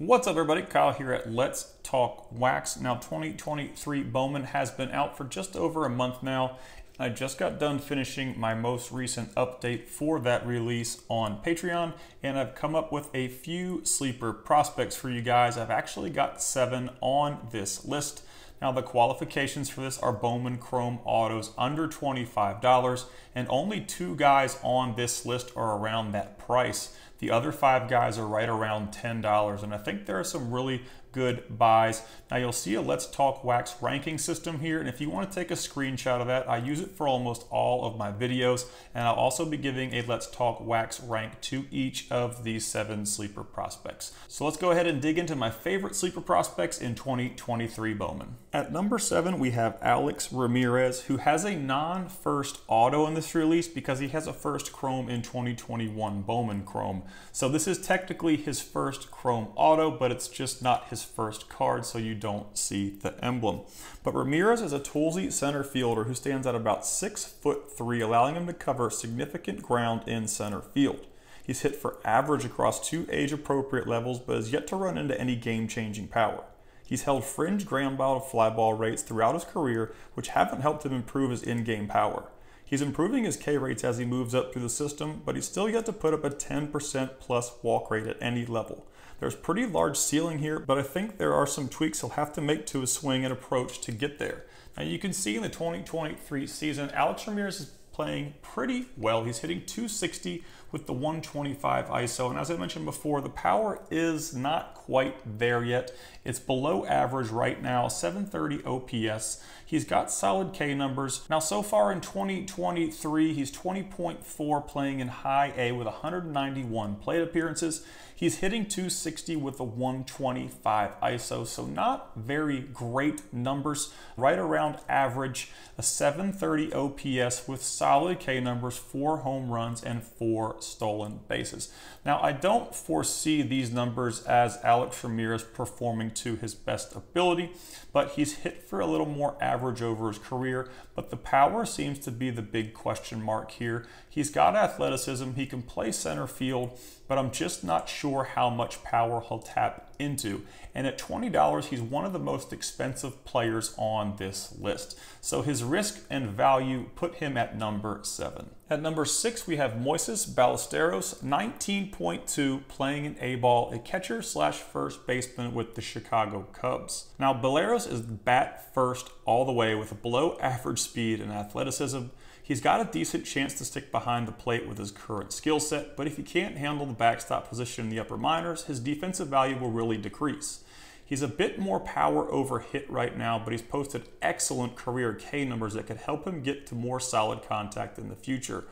What's up, everybody? Kyle here at Let's Talk Wax. Now, 2023 Bowman has been out for just over a month now. I just got done finishing my most recent update for that release on Patreon, and I've come up with a few sleeper prospects for you guys. I've actually got 7 on this list. Now, the qualifications for this are Bowman Chrome Autos under $25, and only 2 guys on this list are around that price. The other 5 guys are right around $10, and I think there are some really good buys. Now, you'll see a Let's Talk Wax ranking system here, and if you want to take a screenshot of that, I use it for almost all of my videos, and I'll also be giving a Let's Talk Wax rank to each of these 7 sleeper prospects. So let's go ahead and dig into my favorite sleeper prospects in 2023 Bowman. At number 7, we have Alex Ramirez, who has a non-first auto in this release because he has a first chrome in 2021 Bowman Chrome. So this is technically his first chrome auto, but it's just not his first card, so you don't see the emblem. But Ramirez is a toolsy center fielder who stands at about 6'3", allowing him to cover significant ground in center field. He's hit for average across 2 age-appropriate levels, but has yet to run into any game-changing power. He's held fringe ground ball to fly ball rates throughout his career, which haven't helped him improve his in-game power. He's improving his K rates as he moves up through the system, but he's still yet to put up a 10% plus walk rate at any level. There's pretty large ceiling here, but I think there are some tweaks he'll have to make to his swing and approach to get there. Now, you can see in the 2023 season, Alex Ramirez is playing pretty well. He's hitting 260 with the 125 ISO, and as I mentioned before, the power is not quite there yet. It's below average right now, 730 OPS. He's got solid K numbers. Now, so far in 2023, he's 20.4 playing in high A with 191 plate appearances. He's hitting 260 with a 125 ISO, so not very great numbers. Right around average, a 730 OPS with solid K numbers, 4 home runs, and 4 stolen bases. Now, I don't foresee these numbers as Alex Ramirez performing to his best ability, but he's hit for a little more average over his career, but the power seems to be the big question mark here. He's got athleticism, he can play center field, but I'm just not sure how much power he'll tap into. And at $20, he's one of the most expensive players on this list. So his risk and value put him at number 7. At number 6, we have Moises Ballesteros, 19.2, playing in A-ball, a catcher slash first baseman with the Chicago Cubs. Now, Ballesteros is bat first all the way with a below average speed and athleticism. He's got a decent chance to stick behind the plate with his current skill set, but if he can't handle the backstop position in the upper minors, his defensive value will really decrease. He's a bit more power over hit right now, but he's posted excellent career K numbers that could help him get to more solid contact in the future.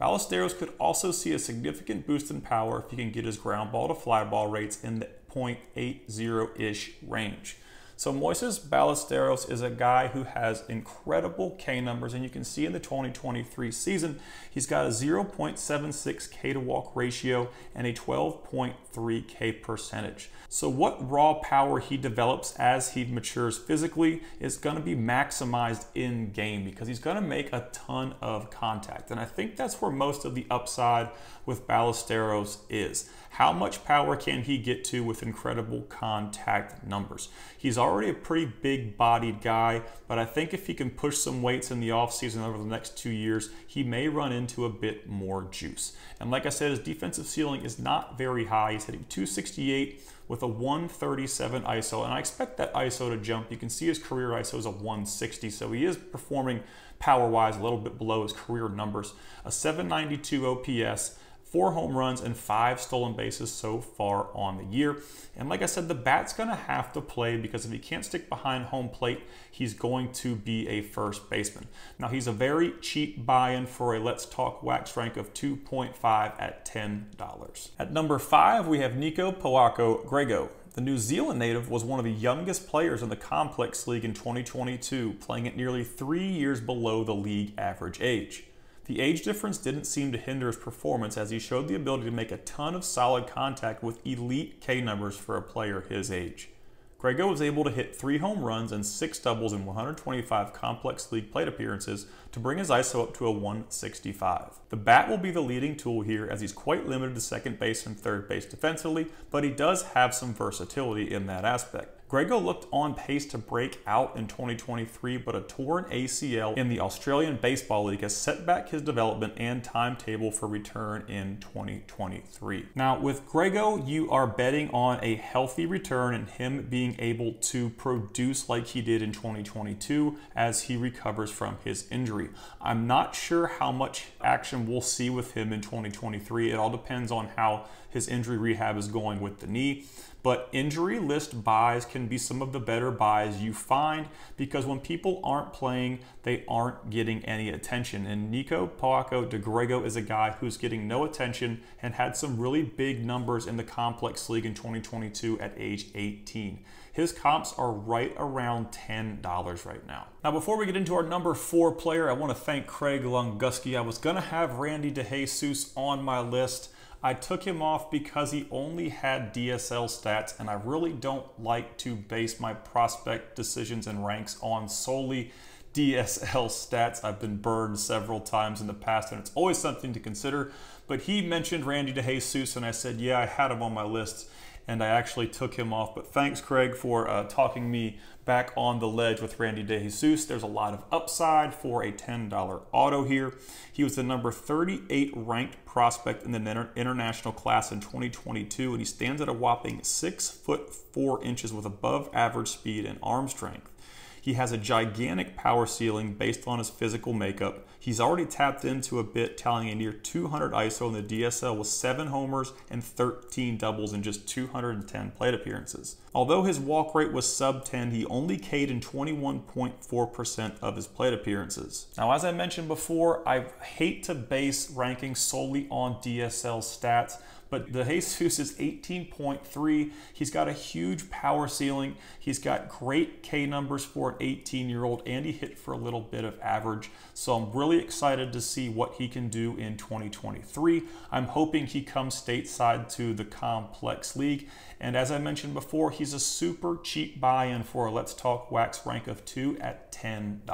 Ballesteros could also see a significant boost in power if he can get his ground ball to fly ball rates in the .80-ish range. So Moises Ballesteros is a guy who has incredible K numbers, and you can see in the 2023 season, he's got a 0.76 K to walk ratio and a 12.3 K percentage. So what raw power he develops as he matures physically is going to be maximized in game because he's going to make a ton of contact. And I think that's where most of the upside with Ballesteros is. How much power can he get to with incredible contact numbers? He's already a pretty big bodied guy, but I think if he can push some weights in the offseason over the next 2 years, he may run into a bit more juice. And like I said, his defensive ceiling is not very high. He's hitting 268 with a 137 ISO, and I expect that ISO to jump. You can see his career ISO is a 160, so he is performing power-wise a little bit below his career numbers. A 792 OPS, 4 home runs, and 5 stolen bases so far on the year. And like I said, the bat's going to have to play because if he can't stick behind home plate, he's going to be a first baseman. Now, he's a very cheap buy-in for a Let's Talk Wax rank of 2.5 at $10. At number 5, we have Nico Poco. The New Zealand native was one of the youngest players in the Complex League in 2022, playing at nearly 3 years below the league average age. The age difference didn't seem to hinder his performance as he showed the ability to make a ton of solid contact with elite K numbers for a player his age. Grego was able to hit 3 home runs and 6 doubles in 125 complex league plate appearances to bring his ISO up to a 165. The bat will be the leading tool here as he's quite limited to second base and third base defensively, but he does have some versatility in that aspect. Grego looked on pace to break out in 2023, but a torn ACL in the Australian Baseball League has set back his development and timetable for return in 2023. Now, with Grego, you are betting on a healthy return and him being able to produce like he did in 2022 as he recovers from his injury. I'm not sure how much action we'll see with him in 2023. It all depends on how his injury rehab is going with the knee. But injury list buys can be some of the better buys you find because when people aren't playing, they aren't getting any attention. And Nico Poco de Grego is a guy who's getting no attention and had some really big numbers in the complex league in 2022 at age 18. His comps are right around $10 right now. Now, before we get into our number 4 player, I want to thank Craig Lunguski. I was going to have Randy DeJesus on my list. I took him off because he only had DSL stats, and I really don't like to base my prospect decisions and ranks on solely DSL stats. I've been burned several times in the past, and it's always something to consider. But he mentioned Randy DeJesus, and I said, yeah, I had him on my list, and I actually took him off. But thanks, Craig, for talking me back on the ledge with Randy DeJesus. There's a lot of upside for a $10 auto here. He was the number 38 ranked prospect in the international class in 2022, and he stands at a whopping 6'4" with above average speed and arm strength. He has a gigantic power ceiling based on his physical makeup. He's already tapped into a bit, tallying a near 200 ISO in the DSL with 7 homers and 13 doubles in just 210 plate appearances. Although his walk rate was sub 10, he only K'd in 21.4% of his plate appearances. Now, as I mentioned before, I hate to base rankings solely on DSL stats, but DeJesus is 18.3. He's got a huge power ceiling. He's got great K numbers for an 18-year-old, and he hit for a little bit of average. So I'm really excited to see what he can do in 2023. I'm hoping he comes stateside to the Complex League. And as I mentioned before, he's a super cheap buy-in for a Let's Talk Wax rank of 2 at $10.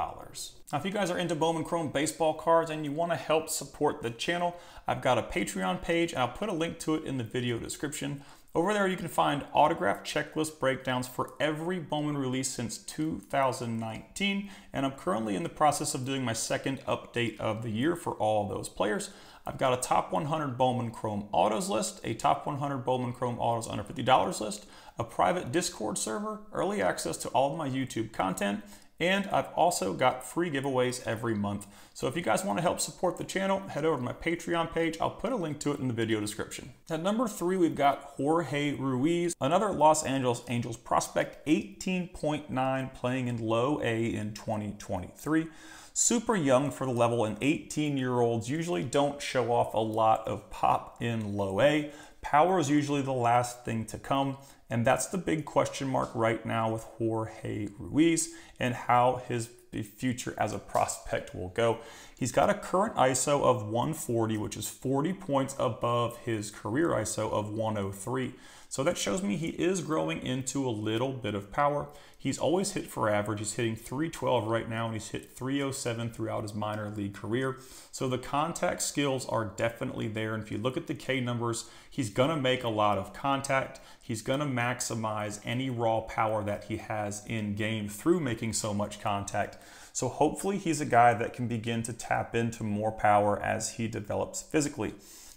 Now, if you guys are into Bowman Chrome baseball cards and you want to help support the channel, I've got a Patreon page, and I'll put a link to it in the video description. Over there, you can find autograph checklist breakdowns for every Bowman release since 2019, and I'm currently in the process of doing my second update of the year for all of those players. I've got a top 100 Bowman Chrome autos list, a top 100 Bowman Chrome autos under $50 list, a private Discord server, early access to all of my YouTube content, and I've also got free giveaways every month. So if you guys want to help support the channel, head over to my Patreon page. I'll put a link to it in the video description. At number 3, we've got Jorge Ruiz, another Los Angeles Angels prospect, 18.9, playing in low A in 2023. Super young for the level, and 18-year-olds usually don't show off a lot of pop in low A. Power is usually the last thing to come, and that's the big question mark right now with Jorge Ruiz and how his future as a prospect will go. He's got a current ISO of 140, which is 40 points above his career ISO of 103. So that shows me he is growing into a little bit of power. He's always hit for average. He's hitting 312 right now, and he's hit 307 throughout his minor league career. So the contact skills are definitely there. And if you look at the K numbers, he's going to make a lot of contact. He's going to maximize any raw power that he has in game through making so much contact. So hopefully he's a guy that can begin to tap into more power as he develops physically.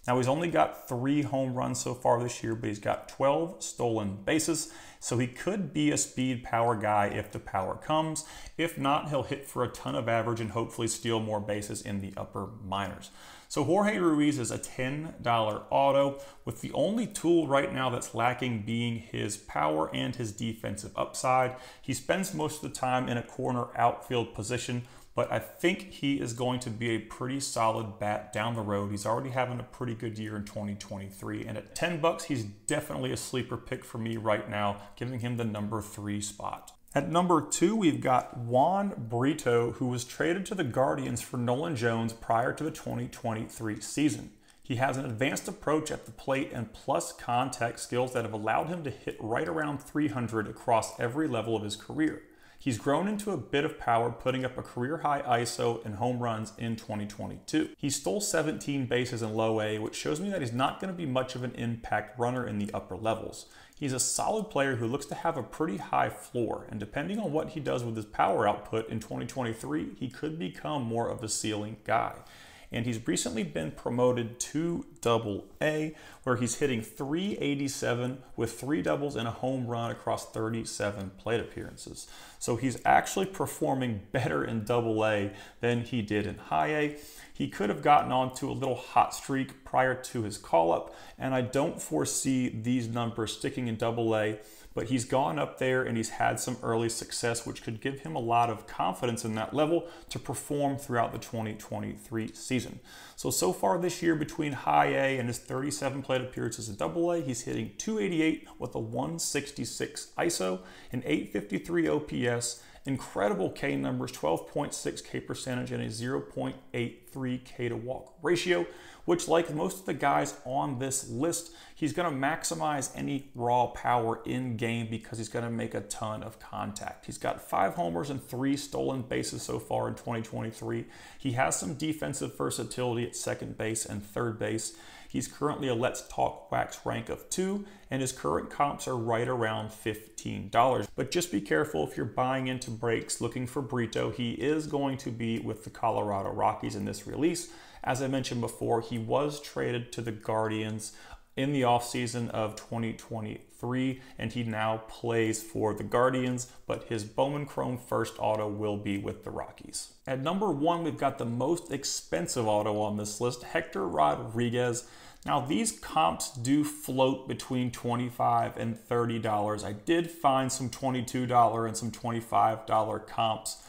Now, he's only got 3 home runs so far this year, but he's got 12 stolen bases. So he could be a speed power guy if the power comes. If not, he'll hit for a ton of average and hopefully steal more bases in the upper minors. So Jorge Ruiz is a $10 auto, with the only tool right now that's lacking being his power and his defensive upside. He spends most of the time in a corner outfield position, but I think he is going to be a pretty solid bat down the road. He's already having a pretty good year in 2023, and at $10, he's definitely a sleeper pick for me right now, giving him the number 3 spot. At number 2, we've got Juan Brito, who was traded to the Guardians for Nolan Jones prior to the 2023 season. He has an advanced approach at the plate and plus contact skills that have allowed him to hit right around 300 across every level of his career. He's grown into a bit of power, putting up a career-high ISO and home runs in 2022. He stole 17 bases in low A, which shows me that he's not going to be much of an impact runner in the upper levels. He's a solid player who looks to have a pretty high floor, and depending on what he does with his power output in 2023, he could become more of a ceiling guy. And he's recently been promoted to Double-A, where he's hitting .387 with 3 doubles and a home run across 37 plate appearances. So he's actually performing better in Double-A than he did in High A. He could have gotten onto a little hot streak prior to his call-up, and I don't foresee these numbers sticking in Double-A, but he's gone up there and he's had some early success, which could give him a lot of confidence in that level to perform throughout the 2023 season. So far this year, between High A and his 37 plate appearances in Double-A, he's hitting .288 with a 166 ISO, an 853 OPS, incredible K numbers, 12.6 K percentage, and a 0.83 K to walk ratio, which, like most of the guys on this list, he's going to maximize any raw power in game because he's going to make a ton of contact. He's got 5 homers and 3 stolen bases so far in 2023. He has some defensive versatility at second base and third base. He's currently a Let's Talk Wax rank of 2, and his current comps are right around $15. But just be careful if you're buying into breaks looking for Brito. He is going to be with the Colorado Rockies in this release. As I mentioned before, he was traded to the Guardians in the offseason of 2023, and he now plays for the Guardians, but his Bowman Chrome first auto will be with the Rockies. At number 1, we've got the most expensive auto on this list, Hector Rodriguez. Now, these comps do float between $25 and $30. I did find some $22 and some $25 comps,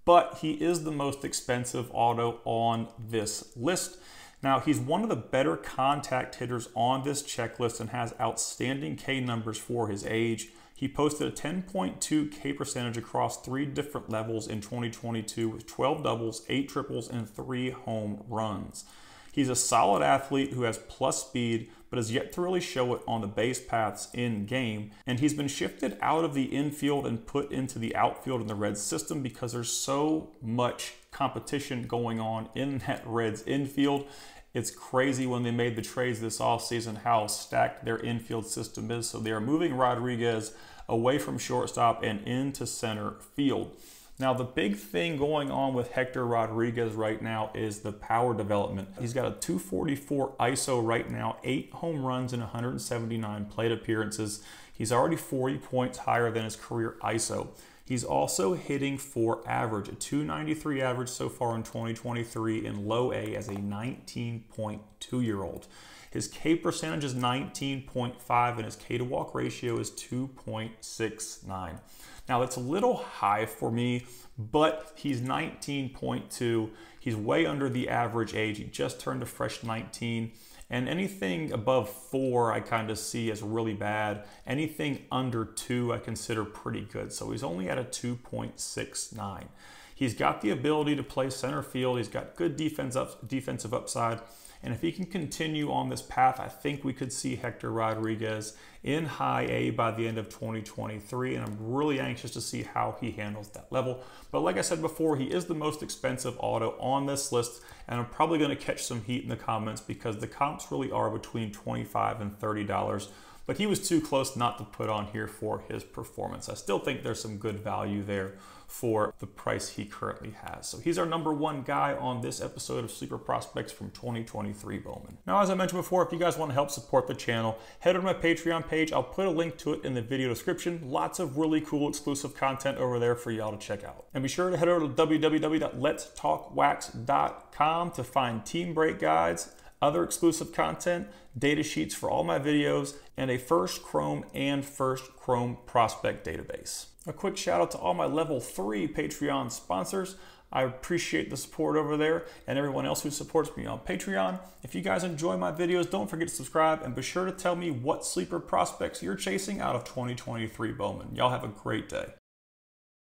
but he is the most expensive auto on this list. Now, he's one of the better contact hitters on this checklist and has outstanding K numbers for his age. He posted a 10.2 K percentage across 3 different levels in 2022 with 12 doubles, 8 triples, and 3 home runs. He's a solid athlete who has plus speed, but has yet to really show it on the base paths in game. And he's been shifted out of the infield and put into the outfield in the Reds system because there's so much competition going on in that Reds infield. It's crazy when they made the trades this offseason how stacked their infield system is. So they are moving Rodriguez away from shortstop and into center field. Now, the big thing going on with Hector Rodriguez right now is the power development. He's got a 244 ISO right now, 8 home runs and 179 plate appearances. He's already 40 points higher than his career ISO. He's also hitting for average, a 293 average so far in 2023 in low A as a 19.2-year-old. His K percentage is 19.5 and his K to walk ratio is 2.69. Now, that's a little high for me, but he's 19.2. He's way under the average age. He just turned a fresh 19. And anything above 4 I kind of see as really bad. Anything under 2 I consider pretty good. So he's only at a 2.69. He's got the ability to play center field. He's got good defensive upside. And if he can continue on this path, I think we could see Hector Rodriguez in High A by the end of 2023. And I'm really anxious to see how he handles that level. But like I said before, he is the most expensive auto on this list. And I'm probably going to catch some heat in the comments because the comps really are between $25 and $30. But he was too close not to put on here for his performance. I still think there's some good value there for the price he currently has. So he's our number 1 guy on this episode of Sleeper Prospects from 2023 Bowman. Now, as I mentioned before, if you guys want to help support the channel, head over to my Patreon page. I'll put a link to it in the video description. Lots of really cool exclusive content over there for y'all to check out. And be sure to head over to www.letstalkwax.com to find team break guides, other exclusive content, data sheets for all my videos, and a First Chrome and First Chrome prospect database. A quick shout out to all my level 3 Patreon sponsors. I appreciate the support over there and everyone else who supports me on Patreon. If you guys enjoy my videos, don't forget to subscribe and be sure to tell me what sleeper prospects you're chasing out of 2023 Bowman. Y'all have a great day.